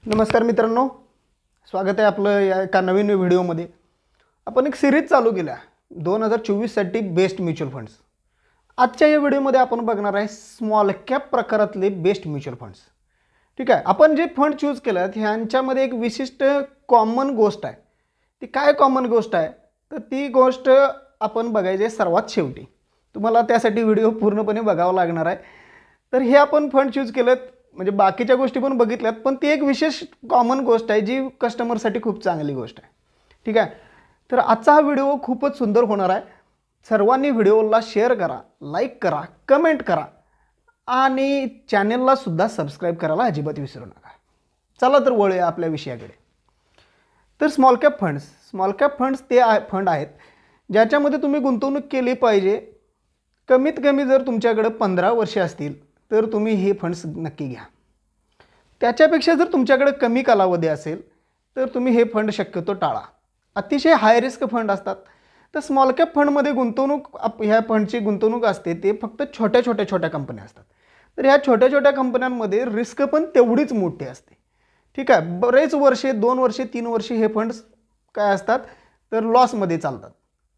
नमस्कार मित्रांनो, स्वागत आहे आपलं या एका नवीन व्हिडिओमध्ये। आपण एक सिरीज चालू केली आहे 2024 साठी बेस्ट म्युच्युअल फंड्स। आजच्या या व्हिडिओमध्ये आपण बघणार आहे स्मॉल कॅप प्रकारातले बेस्ट म्युच्युअल फंड्स। ठीक आहे, आपण जे फंड चूज केलेत ह्यांच्यामध्ये एक विशिष्ट कॉमन गोष्ट आहे। ती काय कॉमन गोष्ट आहे तर ती गोष्ट आपण बघायची सर्वात शेवटी। तुम्हाला त्यासाठी व्हिडिओ पूर्णपणे बघावा लागणार आहे। तर हे आपण फंड चूज केलेत म्हणजे बाकीच्या गोष्टी पण बघितल्यात, पण ती एक विशेष कॉमन गोष्ट आहे जी कस्टमरसाठी खूप चांगली गोष्ट आहे। ठीक आहे, तर आजचा हा व्हिडिओ खूपच सुंदर होणार आहे। सर्वांनी व्हिडिओला शेअर करा, लाईक करा, कमेंट करा आणि चॅनलला सुद्धा सबस्क्राइब करायला अजिबात विसरू नका। चला तर वळूया आपल्या विषयाकडे। तर स्मॉल कॅप फंड्स ते फंड आहेत ज्याच्यामध्ये तुम्ही गुंतवणूक केली पाहिजे। कमीत कमी जर तुमच्याकडे 15 वर्षे असतील तर तुम्ही हे फंड्स नक्की घ्या। त्याच्यापेक्षा जर तुमच्याकडे कमी कालावधी असेल तर तुम्ही हे फंड शक्यतो टाळा। अतिशय हाय रिस्क फंड असतात। तर स्मॉल कॅप फंडमध्ये गुंतवणूक ह्या फंडची गुंतवणूक असते ते फक्त छोट्या कंपन्या असतात। तर ह्या छोट्या कंपन्यांमध्ये रिस्क पण तेवढीच मोठी असते। ठीक आहे, बरेच वर्षे 2 वर्षे 3 वर्षे हे फंड्स काय असतात तर लॉसमध्ये चालतात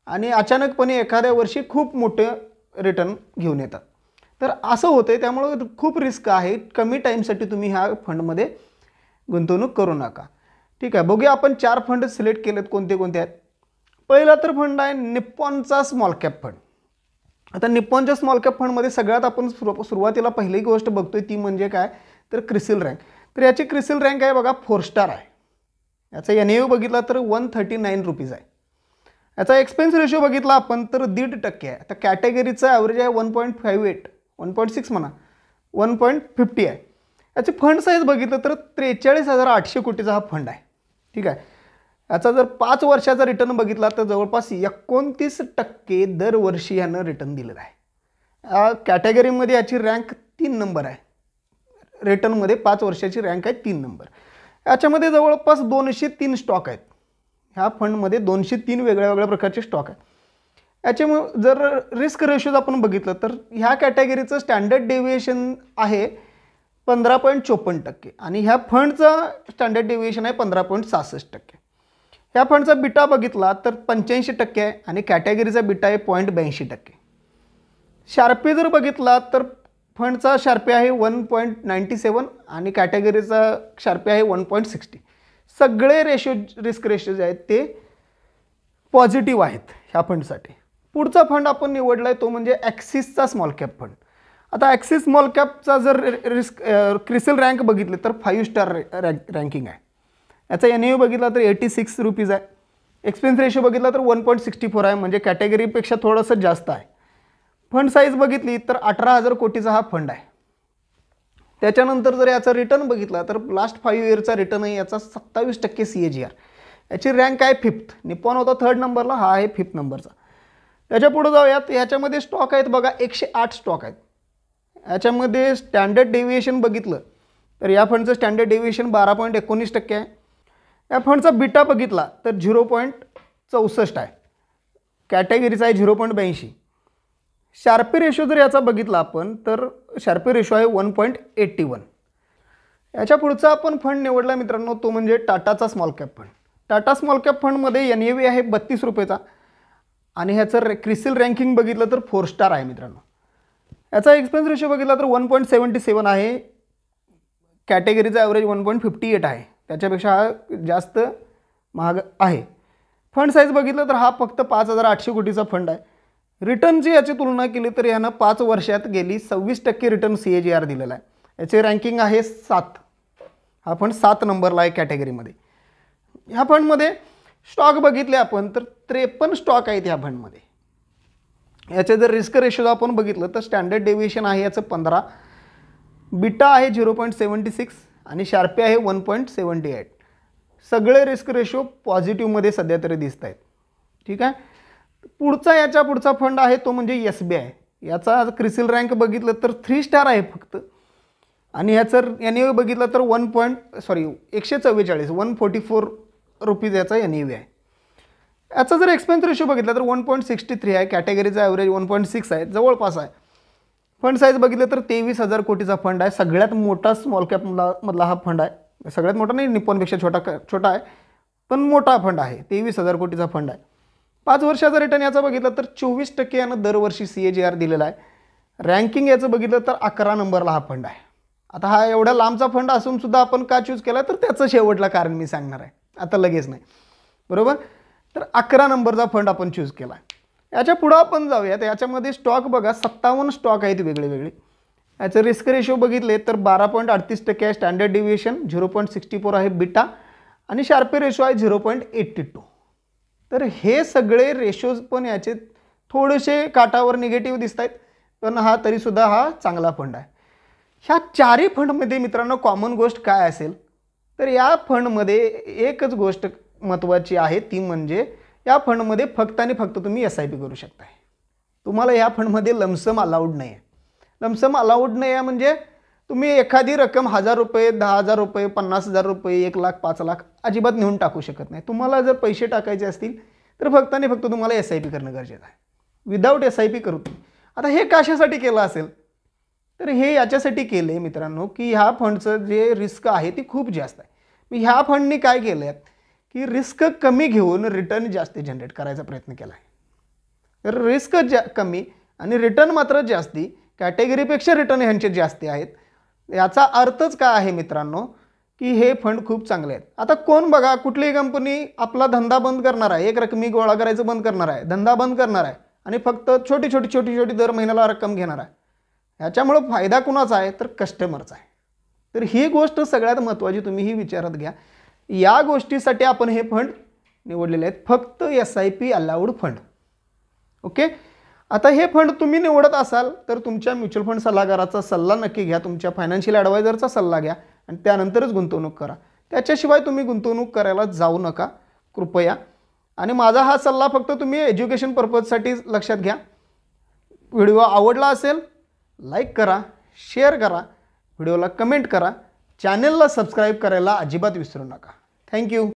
आणि अचानकपणे एखाद्या वर्षी खूप मोठे रिटर्न घेऊन येतात। तर असं होतं, त्यामुळे खूप रिस्क आहे। कमी टाईमसाठी तुम्ही ह्या फंडमध्ये गुंतवणूक करू नका। ठीक आहे, बघूया आपण 4 फंड सिलेक्ट केलेत कोणते कोणते आहेत। पहिला तर फंड आहे निप्पॉनचा स्मॉल कॅप फंड। आता निप्पॉनच्या स्मॉल कॅप फंडमध्ये सगळ्यात आपण सुरुवातीला पहिली गोष्ट बघतोय ती म्हणजे काय तर क्रिसिल रँक। तर याची क्रिसिल रँक आहे बघा 4 स्टार आहे। याचा NAV बघितला तर 139 रुपीज आहे। याचा एक्सपेन्स रेशो बघितला आपण तर 1.5% आहे। आता कॅटेगरीचा ॲव्हरेज आहे 1.58 1.6 म्हणा 1.50 आहे। याची फंड साईज बघितलं तर 43,800 कोटीचा हा फंड आहे। ठीक आहे, याचा जर 5 वर्षाचा रिटर्न बघितला तर जवळपास 29% दरवर्षी यानं रिटर्न दिलेला आहे। या कॅटेगरीमध्ये याची रँक 3 नंबर आहे। रिटर्नमध्ये 5 वर्षाची रँक आहे 3 नंबर। याच्यामध्ये जवळपास 203 स्टॉक आहेत। ह्या फंडमध्ये 203 वेगळ्या प्रकारचे स्टॉक आहेत। याच्यामुळे जर रिस्क रेशोज आपण बघितलं तर ह्या कॅटेगरीचं स्टँडर्ड डेव्हिएशन आहे 15.54% आणि ह्या फंडचा स्टँडर्ड डेव्हिएशन आहे 15.66%। ह्या फंडचा बिटा बघितला तर 85% आहे आणि कॅटेगरीचा बिटा आहे 0.82%। शार्पी जर बघितला तर फंडचा शार्पी आहे 1.97 आणि कॅटेगरीचा शार्पी आहे 1.60। सगळे रिस्क रेशोज आहेत ते पॉझिटिव्ह आहेत ह्या फंडसाठी। पुढचा फंड आपण निवडला आहे तो म्हणजे ॲक्सिसचा स्मॉल कॅप फंड। आता ॲक्सिस स्मॉल कॅपचा जर क्रिसिल रँक बघितले तर 5 स्टार रँकिंग आहे। याचा NAV बघितला तर 86 रुपीज आहे। एक्सपेन्स रेशो बघितला तर 1.64 आहे, म्हणजे कॅटेगरीपेक्षा थोडंसं जास्त आहे। फंड साईज बघितली तर 18,000 कोटीचा हा फंड आहे। त्याच्यानंतर जर याचा रिटर्न बघितला तर लास्ट 5 इयरचा रिटर्न आहे याचा 27% CAGR। याची रँक आहे 5th। निप्पॉन होता 3rd नंबरला, हा आहे 5th नंबरचा। त्याच्या पुढे जाऊयात। याच्यामध्ये स्टॉक आहेत बघा 108 स्टॉक आहेत। याच्यामध्ये स्टँडर्ड डेव्हिएशन बघितलं तर या फंडचं स्टँडर्ड डेव्हिएशन 12.19% आहे। या फंडचा बिटा बघितला तर 0.64 आहे। कॅटेगरीचा आहे 0.82। शार्पी रेशो जर याचा बघितला आपण तर शार्पी रेशो आहे 1.81। याच्या पुढचा आपण फंड निवडला मित्रांनो तो म्हणजे टाटाचा स्मॉल कॅप फंड। टाटा स्मॉल कॅप फंडमध्ये NAV आहे 32 रुपयेचा आणि ह्याचं क्रिसिल रँकिंग बघितलं तर 4 स्टार आहे मित्रांनो। याचा एक्सपेन्स रेशो बघितला तर 1.77 आहे। कॅटेगरीचा ॲव्हरेज 1.58 आहे, त्याच्यापेक्षा हा जास्त महाग आहे। फंड साईज बघितलं तर हा फक्त 5,800 कोटीचा फंड आहे। रिटर्नची याची तुलना केली तर यानं 5 वर्षात गेली 26% रिटर्न CAGR दिलेला आहे। याचे रँकिंग आहे 7। हा फंड 7 नंबरला आहे कॅटेगरीमध्ये। ह्या फंडमध्ये स्टॉक बघितले आपण तर 53 स्टॉक आहेत ह्या फंडमध्ये। याचे जर रिस्क रेशो आपण बघितलं तर स्टँडर्ड डेव्हिएशन आहे याचं 15, बिटा आहे 0.76 आणि शार्पी आहे 1.78। सगळे रिस्क रेशो पॉझिटिव्हमध्ये सध्या तरी दिसत आहेत। ठीक आहे, याच्या पुढचा फंड आहे तो म्हणजे SBI। याचा क्रिसिल रँक बघितलं तर 3 स्टार आहे फक्त आणि ह्याचं NAV बघितलं तर 144 रुपीज याचा NAV आहे। याचा जर एक्सपेन्स रेशो बघितला तर 1.63 आहे। कॅटेगरीचा ॲव्हरेज 1.6 आहे, जवळपास आहे। फंड साईज बघितलं तर 23,000 कोटीचा फंड आहे। सगळ्यात मोठा स्मॉल कॅप मधला हा फंड आहे। सगळ्यात मोठा नाही, निप्पॉनपेक्षा छोटा आहे, पण मोठा फंड आहे. 23,000 कोटीचा फंड आहे. 5 वर्षाचा रिटर्न याचा बघितलं तर 24% यानं दरवर्षी CAGR दिलेला आहे. रँकिंग याचं बघितलं तर 11 नंबरला हा फंड आहे. आता हा एवढा लांबचा फंड असून सुद्धा आपण का चूज केला, तर त्याचं शेवटला कारण मी सांगणार आहे, आता लगेच नाही, बरोबर. तर 11 नंबरचा फंड आपण चूज केला. याच्या पुढं आपण जाऊयात. याच्यामध्ये स्टॉक बघा, 57 स्टॉक आहेत वेगळे. याचं रिस्क रेशो बघितले तर 12.38% आहे. स्टँडर्ड डिव्हिएशन 0.64 आहे. बीटा आणि शार्पे रेशो आहे 0.82. तर हे सगळे रेशोज पण याचे थोडेसे काटावर निगेटिव्ह दिसत आहेत, पण हा तरीसुद्धा हा चांगला फंड आहे. ह्या चारही फंडमध्ये मित्रांनो कॉमन गोष्ट काय असेल, तर या फंडमध्ये एकच गोष्ट महत्त्वाची आहे, ती म्हणजे या फंडमध्ये फक्त आणि फक्त तुम्ही SIP करू शकताय. तुम्हाला या फंडमध्ये लमसम अलाउड नाही आहे. लमसम अलाउड नाही आहे म्हणजे तुम्ही एखादी रक्कम 1,000 रुपये, 10,000 रुपये, 50,000 रुपये, 1 लाख, 5 लाख अजिबात नेऊन टाकू शकत नाही. तुम्हाला जर पैसे टाकायचे असतील तर फक्त आणि फक्त तुम्हाला SIP करणं गरजेचं आहे. विदाऊट SIP करू तुम्ही. आता हे कशासाठी केलं असेल, तर हे याच्यासाठी केले मित्रांनो की ह्या फंडचं जे रिस्क आहे ती खूप जास्त आहे. मी ह्या फंडनी काय केलं आहे की रिस्क कमी घेऊन रिटर्न जास्त जनरेट करायचा प्रयत्न केला आहे. तर रिस्क कमी आणि रिटर्न मात्र जास्ती, कॅटेगरीपेक्षा रिटर्न ह्यांचे जास्ती आहेत. याचा अर्थच काय आहे मित्रांनो की हे फंड खूप चांगले आहेत. आता कोण बघा, कुठलीही कंपनी आपला धंदा बंद करणार आहे, एक रकमी गोळा करायचं बंद करणार आहे, धंदा बंद करणार आहे आणि फक्त छोटी दर महिन्याला रक्कम घेणार आहे. ह्याच्यामुळं फायदा कुणाचा आहे, तर कस्टमरचा आहे. तर ही गोष्ट सगळ्यात महत्त्वाची तुम्ही ही विचारात घ्या. या गोष्टीसाठी आपण हे फंड निवडलेले आहेत, फक्त SIP अलाउड फंड. ओके. आता हे फंड तुम्ही निवडत असाल तर तुमच्या म्युच्युअल फंड सल्लागाराचा सल्ला नक्की घ्या, तुमच्या फायनान्शियल ॲडवायझरचा सल्ला घ्या आणि त्यानंतरच गुंतवणूक करा. त्याच्याशिवाय तुम्ही गुंतवणूक करायला जाऊ नका कृपया. आणि माझा हा सल्ला फक्त तुम्ही एज्युकेशन पर्पजसाठी लक्षात घ्या. व्हिडिओ आवडला असेल लाईक करा, शेअर करा, व्हिडिओला कमेंट करा, चॅनलला सबस्क्राईब करायला अजिबात विसरू नका. थँक्यू.